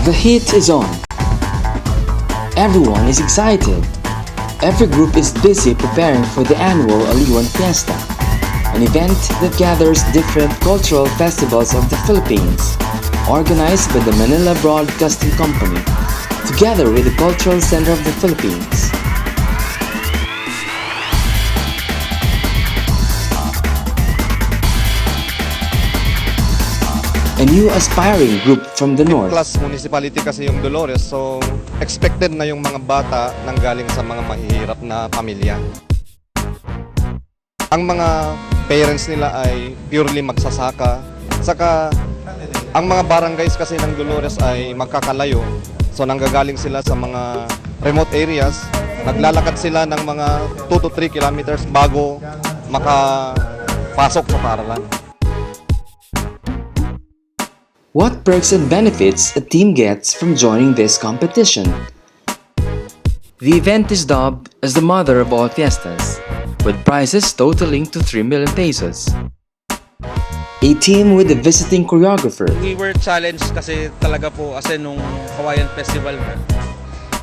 The heat is on. Everyone is excited. Every group is busy preparing for the annual Aliwan Fiesta, an event that gathers different cultural festivals of the Philippines, organized by the Manila Broadcasting Company, together with the Cultural Center of the Philippines. A new aspiring group from the north. Class municipality kasi yung Dolores, so expected na yung mga bata nang galing sa mga mahihirap na pamilya. Ang mga parents nila ay purely magsasaka. Saka ang mga barangays kasi ng Dolores ay magkakalayo. So nanggagaling sila sa mga remote areas. Naglalakad sila ng mga 2 to 3 kilometers bago makapasok sa paaralan. What perks and benefits a team gets from joining this competition? The event is dubbed as the mother of all fiestas, with prizes totaling to 3 million pesos. A team with a visiting choreographer. We were challenged kasi talaga po kasi nung Hawaiian Festival na,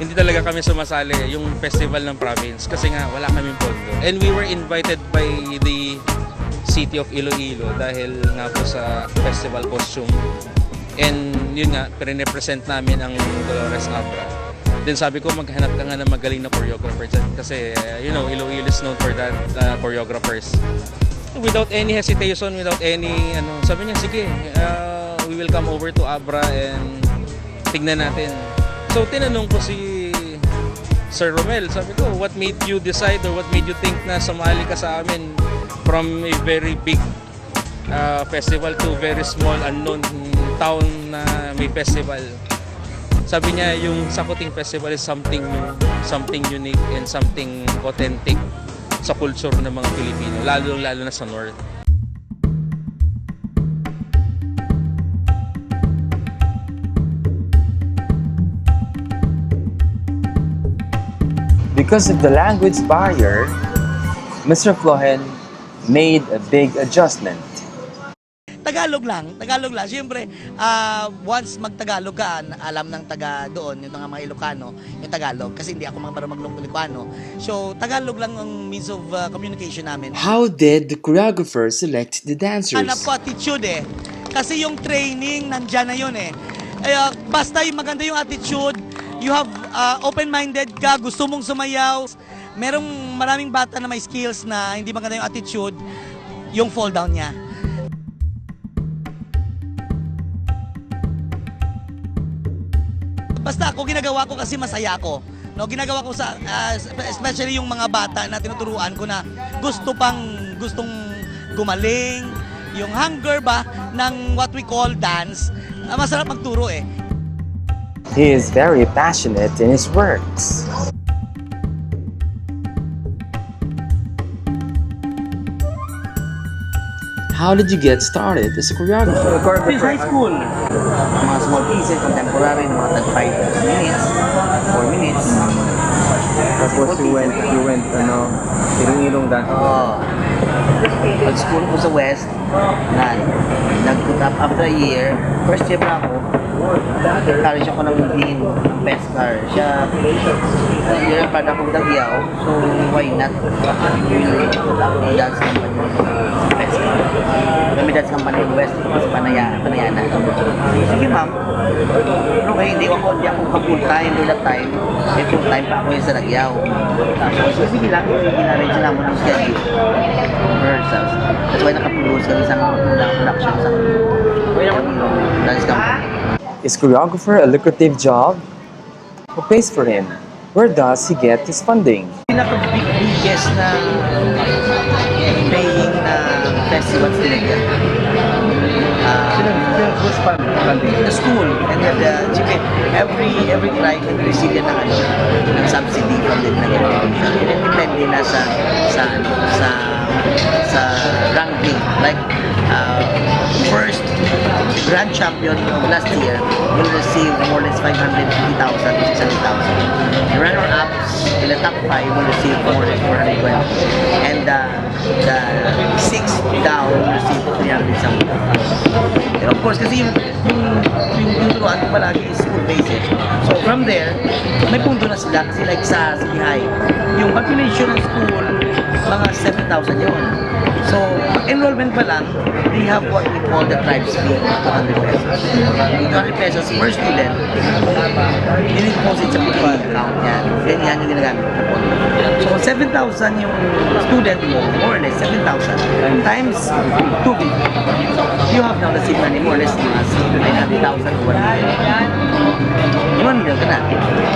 hindi talaga kami sumasali yung festival ng province kasi nga wala kaming pondo. And we were invited by the city of Iloilo dahil nga po sa festival costume. And yun nga, pinirepresent namin ang Dolores Abra. Then sabi ko, maghanap ka nga ng magaling na choreographer dyan kasi, you know, Iloilo is known for that choreographers. Without any hesitation, without any, sabi niya, sige, we will come over to Abra and tignan natin. So, tinanong ko si Sir Romel, sabi ko, what made you decide or what made you think na sumali ka sa amin from a very big festival to very small unknown town na may festival? Sabi niya yung Sakuting Festival is something new, something unique and something authentic sa culture ng mga Pilipino, lalo na sa North. Because of the language barrier, Mr. Flohen made a big adjustment. Tagalog lang. Siyempre, once mag-Tagalog ka, alam ng taga doon, yung mga Ilocano, yung Tagalog. Kasi hindi ako marunong mag-Ilocano. So, Tagalog lang ang means of communication namin. How did the choreographer select the dancers? Hanap ko attitude eh. Kasi yung training, nandyan na yun eh. Basta yung maganda yung attitude, you have open-minded ka, gusto mong sumayaw. Merong maraming bata na may skills na hindi maganda yung attitude, yung fall down niya. Basta ako, ginagawa ko kasi masaya ako. No, ginagawa ko sa especially yung mga bata na tinuturuan ko na gustong gumaling, yung hunger ba ng what we call dance. Masarap magturo eh. He is very passionate in his works. How did you get started as a choreographer? Since high school. Mga small pieces, contemporary, mga tag 5 minutes, 4 minutes. Tapos you went ilong dance. Oo. Pag-school ko sa West, nag-put up after a year. First year pa ako, encourage ako ng dean ng Pescar. Siya, year pa na akong Dagiao, so why not? Yung dance company sa Pescar. Kami dance company ng West, sa Panayana. Sige ma'am, okay, hindi ako full time, do that time. May full time pa ako yung sa Dagiao. So sige lang, ginarrange na mo ng schedule. Rehearsals. That's why nakaproduce kami sa production sa dance company. Is choreographer a lucrative job? Who pays for him? Where does he get his funding? Pinaka-biggest na paying na festivals nila. Who's funding? The school and then every tribe nag-receive yan ng subsidy from the education. Depende na sa ranking. Like first grand champion of last year will receive more or less 550,000 to 600,000. The runner-ups in the top 5 will receive more or less 420. And the 6th down will receive 300 something. course, kasi yung turuan ko palagi is school-based. So from there, may punto na sila kasi like sa CBI, yung population ng school, mga 7,000 yun. So, enrollment pa lang, they have what we call the tribes fee, 200 pesos. 200 pesos per student, in-deposit sa PPA account yan. Then yan yung ginagamit ng pondo. So, 7,000 yung student mo, more or less 7,000 times 250. You have now the same money, more or less, mga 900,000 to 1 million. 1 million ka na.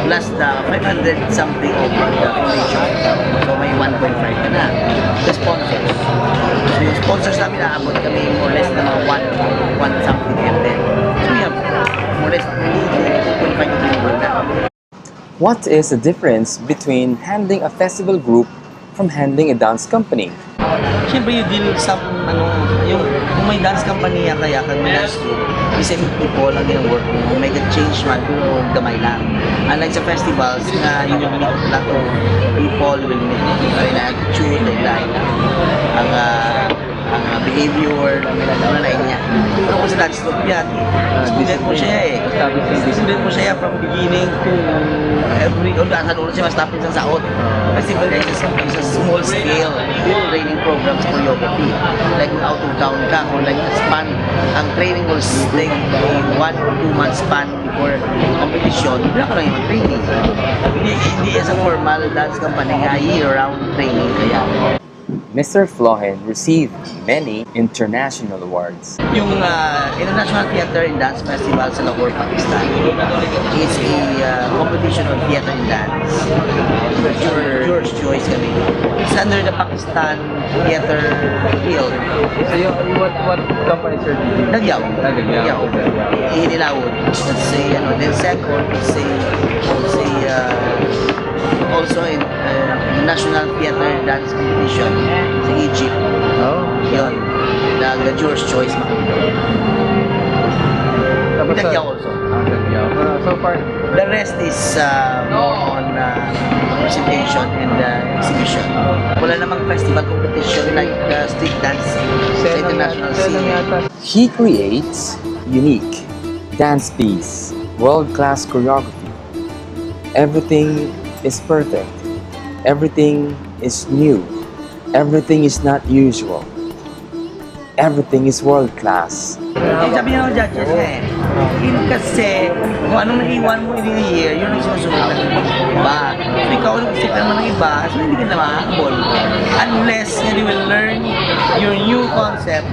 Plus the 500 something of the foundation. So, may 1.5 ka na. The sponsors. So, yung sponsors namin naabot kami more or less na mga 1 something and then. So, we have more or less 2.5 to 3 million na. What is the difference between handling a festival group from handling a dance company? Siyempre, you deal with some, yung kung may dance company kaya kag may dance group, the same people ang yung work mo, may change man kung gamay lang. Unlike sa festivals na you will meet a lot of people, you will meet ang attitude, ang behavior, ang lain niya. Pero kung sa dance group yan, student mo siya student mo siya from beginning to every, saan ulo siya mas tapin sa saot. Festival is a small scale training programs choreography. Like out of town ka, or like a span, ang training will take 1 or 2 months span before competition. Wala ka lang yung training. Hindi as a formal dance company nga year-round training kaya. Mr. Flohen received many international awards. Yung International Theater and Dance Festival sa Lahore, Pakistan is a competition of theater and dance. George Choice kami. It's under the Pakistan Theater Guild. So what company sir did you? Nagyaw. Inilawod. Let's say, then second, also in National Theater and Dance Competition sa Egypt. Oh. Yun. Nag-George Choice Tapos Nagyaw also. Nagyaw. So far, The rest is more on presentation and exhibition. Wala namang festival competition like street dance sa international scene. He creates unique dance piece, world-class choreography. Everything is perfect. Everything is new. Everything is not usual. Everything is world-class. Sabi niya ng judges yun kasi kung anong naiwan mo in a year, yun ang sinusunod ng iba. So ikaw, isip naman ng iba, so hindi ka na makahabol. Unless you will learn your new concept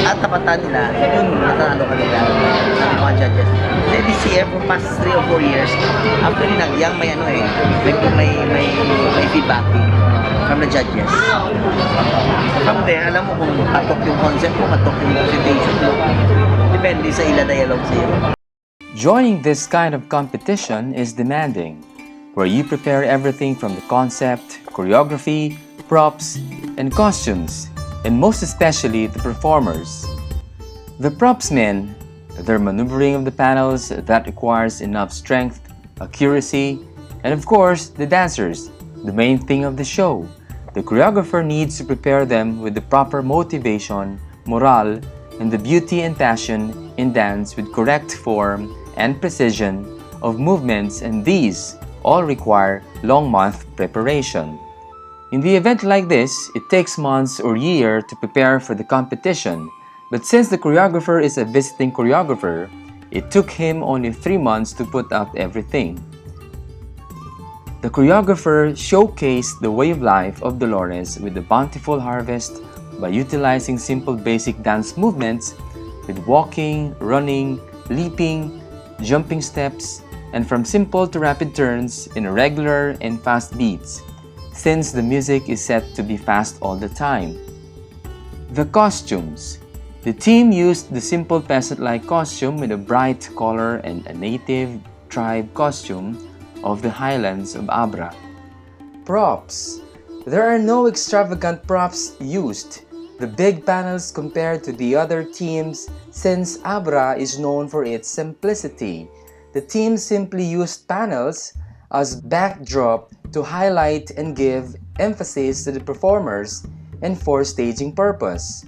at tapatan nila, yun, natanalo ka nila ng mga judges. Kasi this year, for past 3 or 4 years, after nag-yang may may feedbacking from the judges. From there, alam mo kung katok yung concept mo, katok yung presentation mo. Depende sa ila dialogue sa'yo. Joining this kind of competition is demanding, where you prepare everything from the concept, choreography, props, and costumes, and most especially the performers. The propsmen, their maneuvering of the panels that requires enough strength, accuracy, and of course, the dancers, the main thing of the show. The choreographer needs to prepare them with the proper motivation, morale, and the beauty and passion in dance with correct form and precision of movements, and these all require long month preparation. In the event like this, it takes months or year to prepare for the competition, but since the choreographer is a visiting choreographer, it took him only 3 months to put up everything. The choreographer showcased the way of life of Dolores with the bountiful harvest by utilizing simple basic dance movements with walking, running, leaping, jumping steps, and from simple to rapid turns in irregular and fast beats, since the music is set to be fast all the time. The costumes. The team used the simple peasant-like costume with a bright color and a native tribe costume of the highlands of Abra. Props. There are no extravagant props used. The big panels compared to the other teams, since Abra is known for its simplicity. The team simply used panels as backdrop to highlight and give emphasis to the performers and for staging purpose.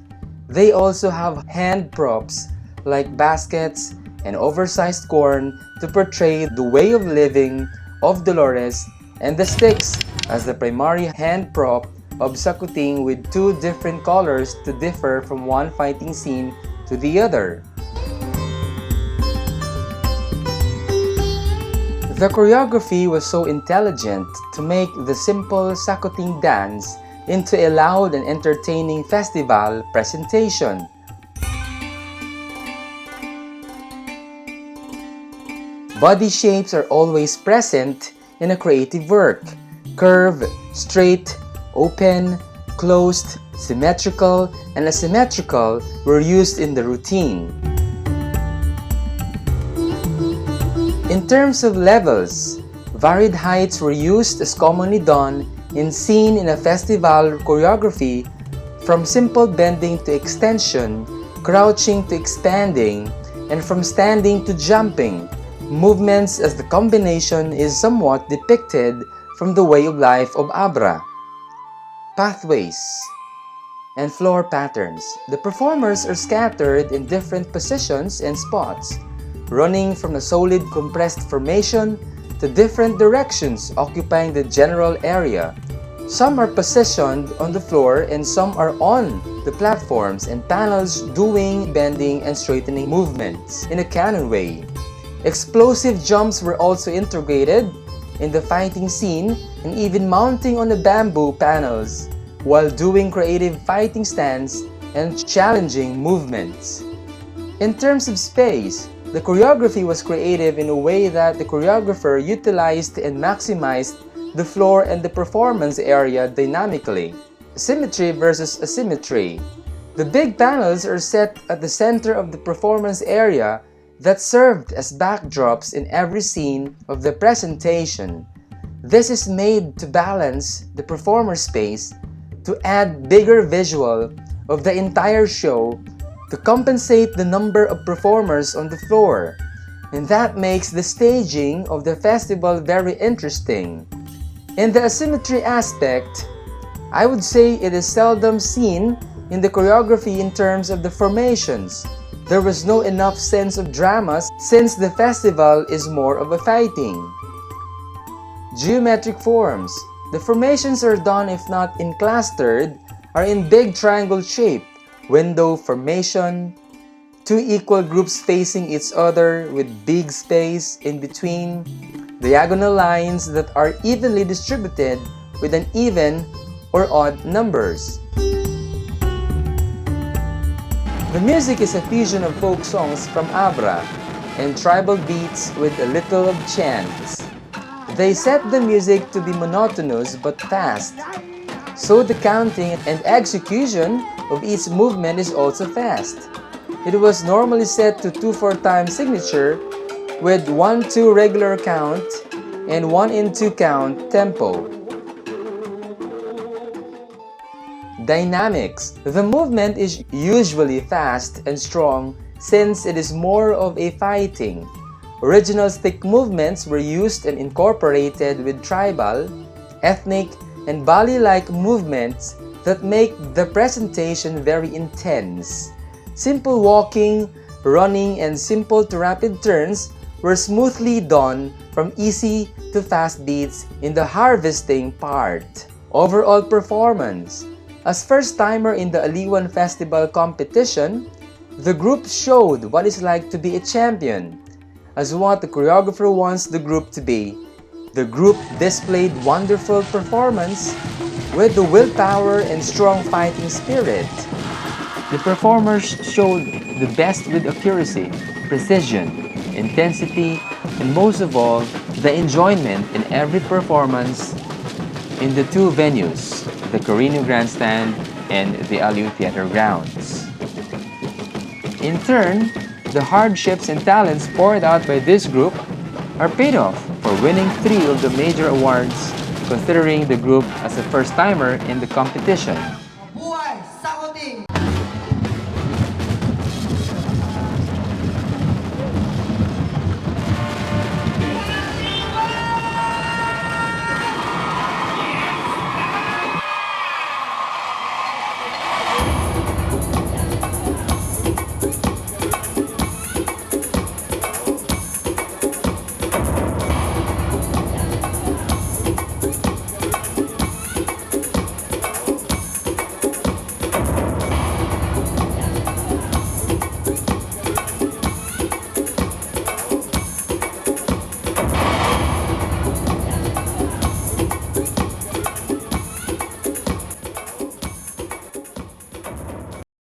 They also have hand props like baskets and oversized corn to portray the way of living of Dolores, and the sticks as the primary hand prop of Sakuting, with two different colors to differ from one fighting scene to the other. The choreography was so intelligent to make the simple Sakuting dance into a loud and entertaining festival presentation. Body shapes are always present in a creative work. Curve, straight, open, closed, symmetrical, and asymmetrical were used in the routine. In terms of levels, varied heights were used as commonly done in scene in a festival choreography, from simple bending to extension, crouching to expanding, and from standing to jumping. Movements as the combination is somewhat depicted from the way of life of Abra. Pathways and floor patterns. The performers are scattered in different positions and spots, running from a solid compressed formation to different directions occupying the general area. Some are positioned on the floor and some are on the platforms and panels doing bending and straightening movements in a canon way. Explosive jumps were also integrated in the fighting scene, and even mounting on the bamboo panels while doing creative fighting stance and challenging movements. In terms of space, the choreography was creative in a way that the choreographer utilized and maximized the floor and the performance area dynamically. Symmetry versus asymmetry. The big panels are set at the center of the performance area that served as backdrops in every scene of the presentation. This is made to balance the performer's space, to add bigger visual of the entire show, to compensate the number of performers on the floor, and that makes the staging of the festival very interesting. In the asymmetry aspect, I would say it is seldom seen in the choreography in terms of the formations. There was no enough sense of drama since the festival is more of a fighting. Geometric forms. The formations are done, if not in clustered, are in big triangle shape. Window formation, two equal groups facing each other with big space in between, diagonal lines that are evenly distributed with an even or odd numbers. The music is a fusion of folk songs from Abra and tribal beats with a little of chants. They set the music to be monotonous but fast, so the counting and execution of each movement is also fast. It was normally set to 2/4 time signature with 1-2 regular count and 1-2 count tempo. Dynamics. The movement is usually fast and strong since it is more of a fighting. Original stick movements were used and incorporated with tribal, ethnic, and Bali-like movements that make the presentation very intense. Simple walking, running, and simple to rapid turns were smoothly done from easy to fast beats in the harvesting part. Overall performance. As first-timer in the Aliwan Festival competition, the group showed what it's like to be a champion, as what the choreographer wants the group to be. The group displayed wonderful performance with the willpower and strong fighting spirit. The performers showed the best with accuracy, precision, intensity, and most of all, the enjoyment in every performance in the two venues, the Carino Grandstand and the Aliwan Theater grounds. In turn, the hardships and talents poured out by this group are paid off for winning 3 of the major awards, considering the group as a first-timer in the competition.